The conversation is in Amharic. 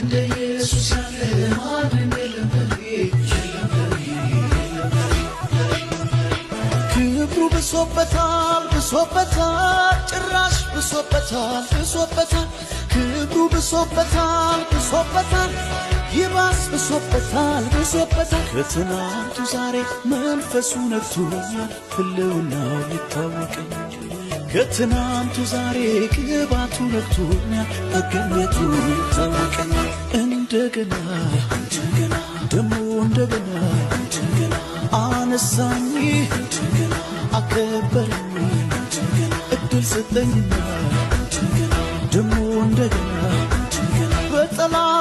እንደ ኢየሱስ ያለ ማንም የለም ክብሩ ብሶበታል ብሶበታል ጭራሽ ብሶበታል ብሶበታል ክብሩ ብሶበታል ብሶበታል ይባስ ብሶበታል ብሶበታል ከትናንቱ ዛሬ መንፈሱ ነክቶኛል ህልውናው ይታወቀኛል ከትናንቱ ዛሬ ቅባቱ ነክቶኛል መገኘቱ ይታወቀኛል እንደገና እንደገና ደሞ እንደገና እንደገና አነሳኝ እንደገና አከበረኝ እንደገና እድል ሰጠኝና እንደገና ደሞ እንደገና እንደገና በጠላት